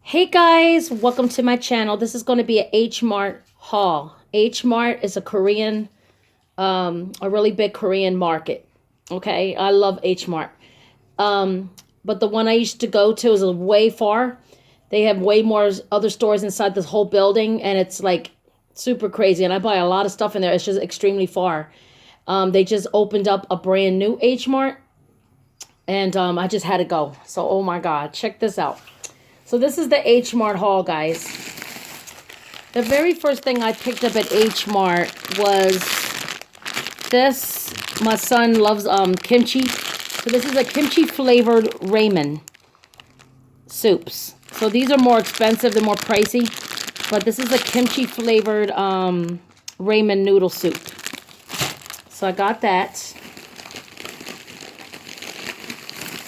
Hey guys, welcome to my channel. This is going to be an H Mart haul. H Mart is a Korean, a really big Korean market. Okay, I love H Mart. But the one I used to go to is way far. They have way more other stores inside this whole building, and it's like super crazy. And I buy a lot of stuff in there. It's just extremely far. They just opened up a brand new H Mart, and I just had to go. So, oh my God, check this out. So this is the H Mart haul, guys. The very first thing I picked up at H Mart was this. My son loves kimchi. So this is a kimchi flavored ramen soups. So these are more expensive, they're more pricey. But this is a kimchi flavored ramen noodle soup. So I got that.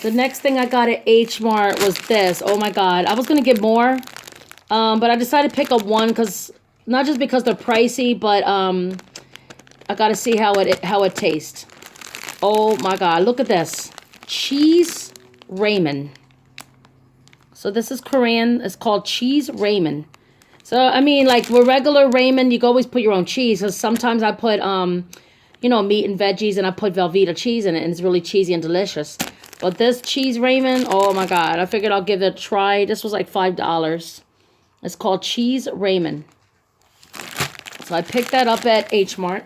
The next thing I got at H Mart was this. Oh my God. I was going to get more. But I decided to pick up one because, not just because they're pricey, but I got to see how it tastes. Oh my God. Look at this. Cheese ramen. So this is Korean. It's called cheese ramen. So, I mean, like with regular ramen, you can always put your own cheese. Because sometimes I put, you know, meat and veggies, and I put Velveeta cheese in it. And it's really cheesy and delicious. But this cheese ramen, oh my God. I figured I'll give it a try. This was like $5. It's called cheese ramen. So I picked that up at H Mart.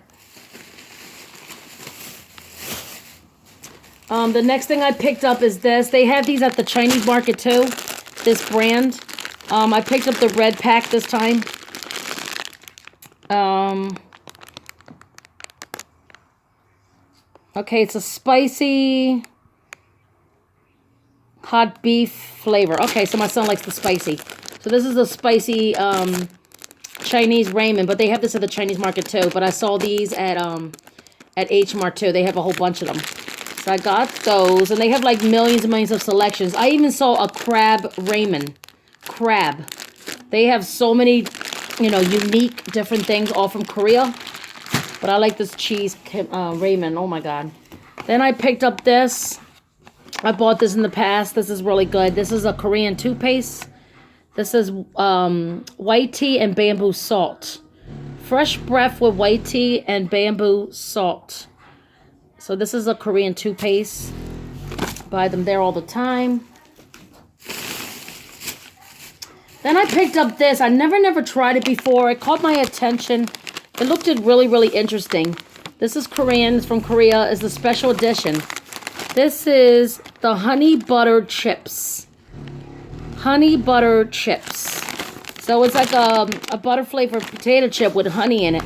The next thing I picked up is this. They have these at the Chinese market too. This brand. I picked up the red pack this time. Okay, it's a spicy hot beef flavor. Okay, so my son likes the spicy. So this is a spicy Chinese ramen, but they have this at the Chinese market too. But I saw these at H Mart too. They have a whole bunch of them. So I got those, and they have like millions and millions of selections. I even saw a crab ramen. Crab. They have so many, you know, unique different things all from Korea. But I like this cheese ramen. Oh my God. Then I picked up this. I bought this in the past. This is really good. This is a Korean toothpaste. This is white tea and bamboo salt. Fresh breath with white tea and bamboo salt. So this is a Korean toothpaste. Buy them there all the time. Then I picked up this. I never tried it before. It caught my attention. It looked really, really interesting. This is Korean. It's from Korea. It's the special edition. This is the honey butter chips. Honey butter chips. So it's like a butter flavored potato chip with honey in it.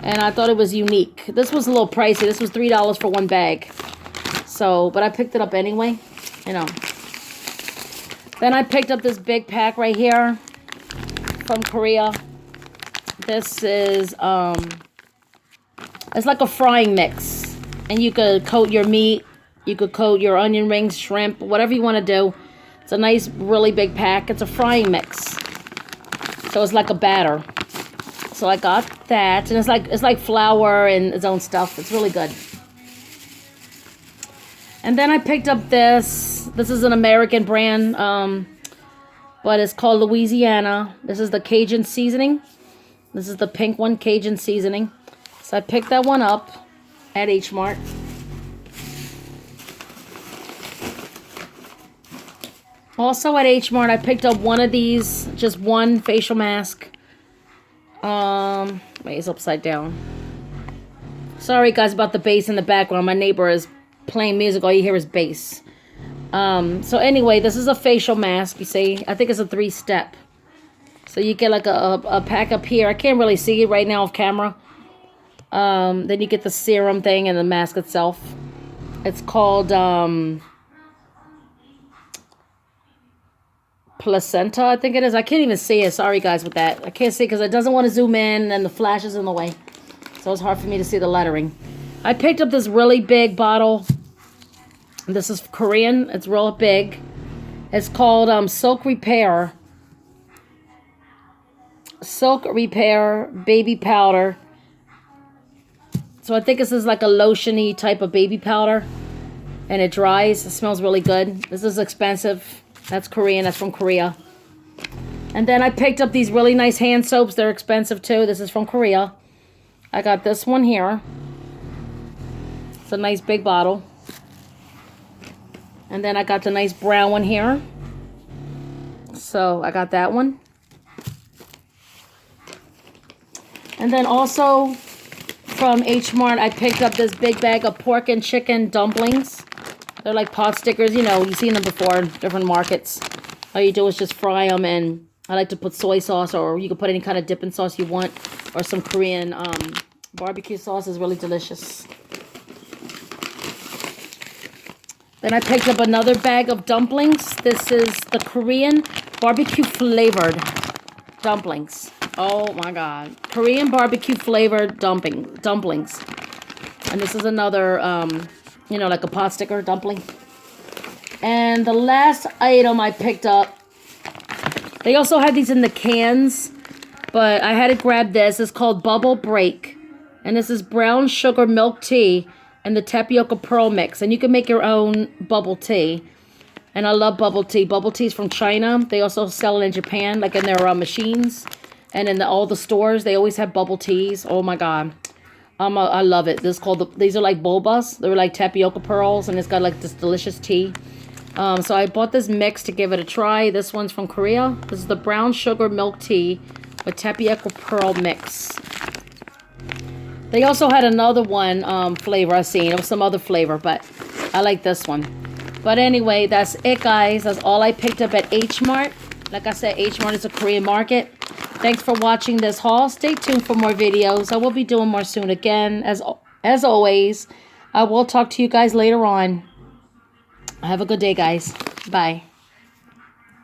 And I thought it was unique. This was a little pricey. This was $3 for one bag. So, but I picked it up anyway. You know. Then I picked up this big pack right here from Korea. This is, it's like a frying mix. And you could coat your meat. You could coat your onion rings, shrimp, whatever you want to do. It's a nice, really big pack. It's a frying mix. So it's like a batter. So I got that. And it's like flour and its own stuff. It's really good. And then I picked up this. This is an American brand. But it's called Louisiana. This is the Cajun seasoning. This is the pink one, Cajun seasoning. So I picked that one up at H Mart. Also at H Mart, I picked up one of these, just one facial mask. Wait, it's upside down. Sorry guys about the bass in the background. My neighbor is playing music. All you hear is bass. So anyway, this is a facial mask, you see. I think it's a 3-step. So you get like a pack up here. I can't really see it right now off camera. Then you get the serum thing and the mask itself. It's called placenta, I think it is. I can't even see it. Sorry guys with that. I can't see because it doesn't want to zoom in and the flash is in the way. So it's hard for me to see the lettering. I picked up this really big bottle. This is Korean. It's real big. It's called Silk Repair. Silk Repair Baby Powder. So I think this is like a lotiony type of baby powder. And it dries. It smells really good. This is expensive. That's Korean. That's from Korea. And then I picked up these really nice hand soaps. They're expensive too. This is from Korea. I got this one here. It's a nice big bottle. And then I got the nice brown one here. So I got that one. And then also from H Mart, I picked up this big bag of pork and chicken dumplings. They're like pot stickers, you know, you've seen them before in different markets. All you do is just fry them, and I like to put soy sauce, or you can put any kind of dipping sauce you want, or some Korean barbecue sauce is really delicious. Then I picked up another bag of dumplings. This is the Korean barbecue flavored dumplings. Oh my God. Korean barbecue flavored dumplings. And this is another, you know, like a pot sticker dumpling. And the last item I picked up, they also had these in the cans, but I had to grab this. It's called Bubble Break. And this is brown sugar milk tea and the tapioca pearl mix. And you can make your own bubble tea. And I love bubble tea. Bubble tea is from China. They also sell it in Japan, like in their machines. And in all the stores, they always have bubble teas. Oh my God. I love it. This is called these are like bobas. They're like tapioca pearls, and it's got like this delicious tea. So I bought this mix to give it a try. This one's from Korea. This is the brown sugar milk tea with tapioca pearl mix. They also had another one flavor I seen. It was some other flavor, but I like this one. But anyway, that's it, guys. That's all I picked up at H Mart. Like I said, H Mart is a Korean market. Thanks for watching this haul. Stay tuned for more videos. I will be doing more soon again. As always, I will talk to you guys later on. Have a good day, guys. Bye.